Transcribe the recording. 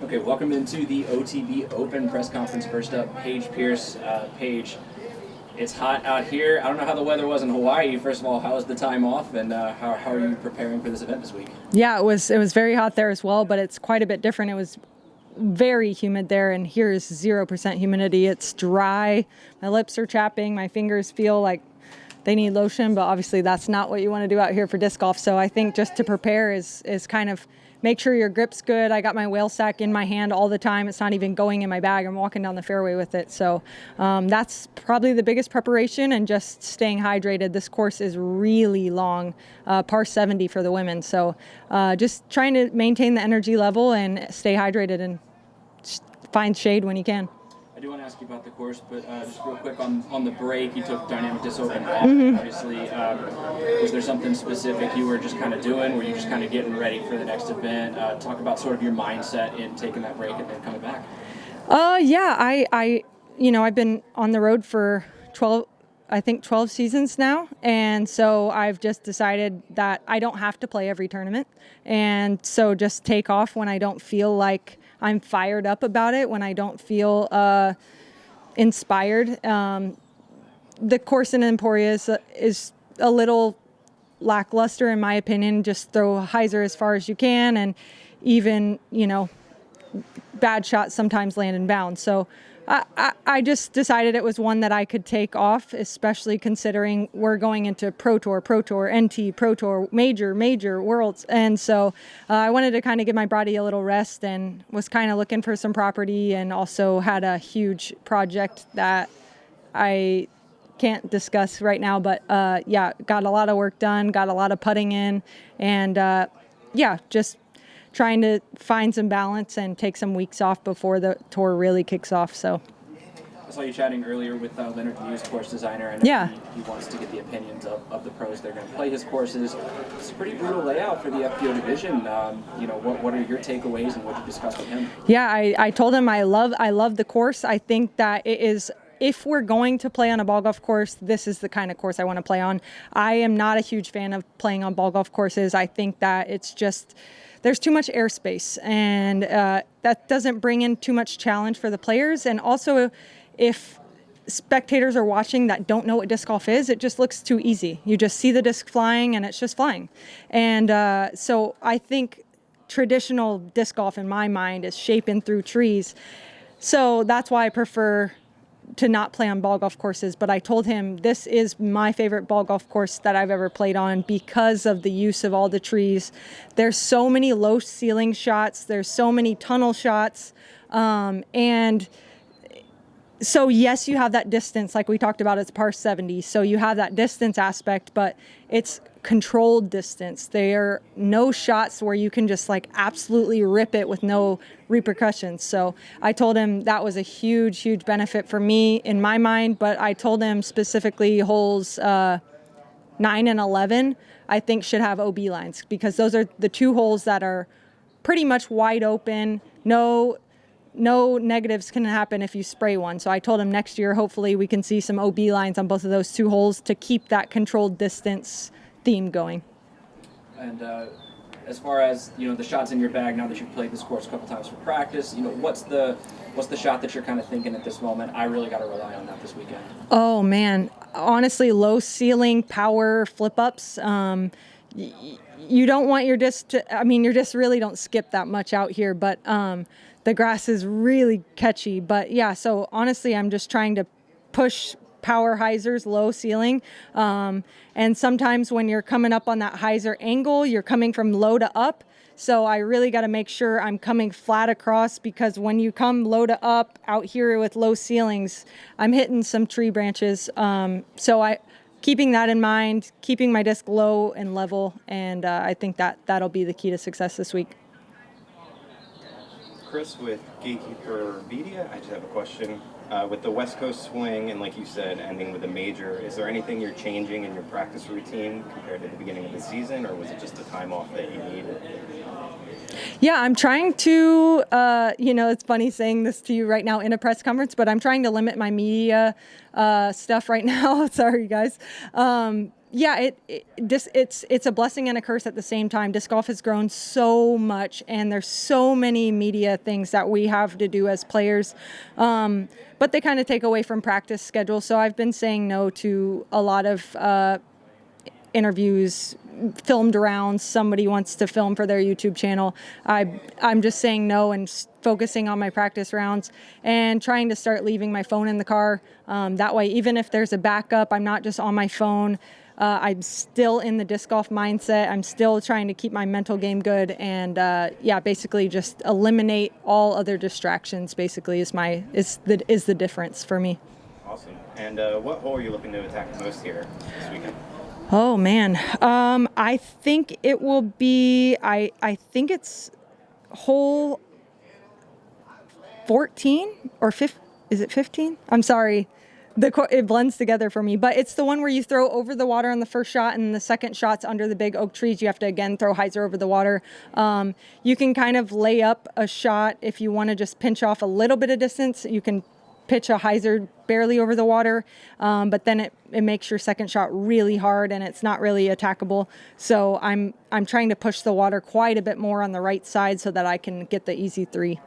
Okay, welcome into the OTB Open press conference. First up, Paige Pierce. Paige, it's hot out here. I don't know how the weather was in Hawaii. First of all, how was the time off, and how are you preparing for this event this week? Yeah, it was very hot there as well, but it's quite a bit different. It was very humid there, and here is 0% humidity. It's dry. My lips are chapping. My fingers feel like they need lotion, but obviously that's not what you want to do out here for disc golf. So I think just to prepare is kind of make sure your grip's good. I got my whale sack in my hand all the time. It's not even going in my bag. I'm walking down the fairway with it. So that's probably the biggest preparation, and just staying hydrated. This course is really long, par 70 for the women. So just trying to maintain the energy level and stay hydrated and find shade when you can. I do want to ask you about the course, but just real quick on the break, you took dynamic disc open off, obviously. Was there something specific you were just kind of doing? Were you just kind of getting ready for the next event? Talk about sort of your mindset in taking that break and then coming back. Yeah, I've been on the road for 12 seasons now. And so I've just decided that I don't have to play every tournament. And so just take off when I don't feel like I'm fired up about it, when I don't feel inspired. The course in Emporia is a little lackluster in my opinion. Just throw a hyzer as far as you can, and even, bad shots sometimes land in bounds. So I just decided it was one that I could take off, especially considering we're going into Pro Tour, NT, Pro Tour, major Worlds. And so I wanted to kind of give my body a little rest, and was kind of looking for some property, and also had a huge project that I can't discuss right now. But got a lot of work done, got a lot of putting in, and just trying to find some balance and take some weeks off before the tour really kicks off. So I saw you chatting earlier with Leonard Hughes, course designer, and he wants to get the opinions of the pros that are going to play his courses. It's a pretty brutal layout for the FPO division. What are your takeaways, and what did you discuss with him? Yeah, I told him I love the course. I think that it is, if we're going to play on a ball golf course, this is the kind of course I want to play on. I am not a huge fan of playing on ball golf courses. I think that it's just, there's too much airspace, and that doesn't bring in too much challenge for the players. And also, if spectators are watching that don't know what disc golf is, it just looks too easy. You just see the disc flying, and it's just flying. And so I think traditional disc golf, in my mind, is shaping through trees. So that's why I prefer to not play on ball golf courses. But I told him this is my favorite ball golf course that I've ever played on because of the use of all the trees. There's so many low ceiling shots. There's so many tunnel shots. And so yes, you have that distance, like we talked about, it's par 70. So you have that distance aspect, but it's controlled distance. There are no shots where you can just like absolutely rip it with no repercussions. So I told him that was a huge benefit for me in my mind, but I told him specifically holes 9 and 11, I think should have OB lines, because those are the two holes that are pretty much wide open. No negatives can happen if you spray one. So I told him next year, hopefully we can see some OB lines on both of those two holes to keep that controlled distance theme going. And as far as the shots in your bag, now that you've played this course a couple times for practice, what's the shot that you're kind of thinking at this moment? I really got to rely on that this weekend. Oh man, honestly, low ceiling power flip ups. You don't want your disc to, your discs really don't skip that much out here, but the grass is really catchy. But yeah, so honestly, I'm just trying to push power hyzers, low ceiling. And sometimes when you're coming up on that hyzer angle, you're coming from low to up. So I really got to make sure I'm coming flat across, because when you come low to up out here with low ceilings, I'm hitting some tree branches. So keeping that in mind, keeping my disc low and level, and I think that'll be the key to success this week. Chris with Gatekeeper Media, I just have a question. With the West Coast swing, and like you said, ending with a major, is there anything you're changing in your practice routine compared to the beginning of the season, or was it just the time off that you needed? Yeah, I'm trying to, it's funny saying this to you right now in a press conference, but I'm trying to limit my media stuff right now. Sorry, guys. Yeah, it's a blessing and a curse at the same time. Disc golf has grown so much, and there's so many media things that we have to do as players, but they kind of take away from practice schedule. So I've been saying no to a lot of interviews, filmed rounds. Somebody wants to film for their YouTube channel. I'm just saying no and focusing on my practice rounds and trying to start leaving my phone in the car. That way, even if there's a backup, I'm not just on my phone. I'm still in the disc golf mindset. I'm still trying to keep my mental game good, and basically just eliminate all other distractions. Basically, is the difference for me. Awesome. And what hole are you looking to attack most here this weekend? Oh man, I think it will be. I think it's hole 14 or 15. Is it 15? I'm sorry. It blends together for me, but it's the one where you throw over the water on the first shot, and the second shot's under the big oak trees. You have to again throw hyzer over the water. You can kind of lay up a shot if you want to just pinch off a little bit of distance. You can pitch a hyzer barely over the water, but then it makes your second shot really hard, and it's not really attackable. So I'm trying to push the water quite a bit more on the right side so that I can get the easy 3.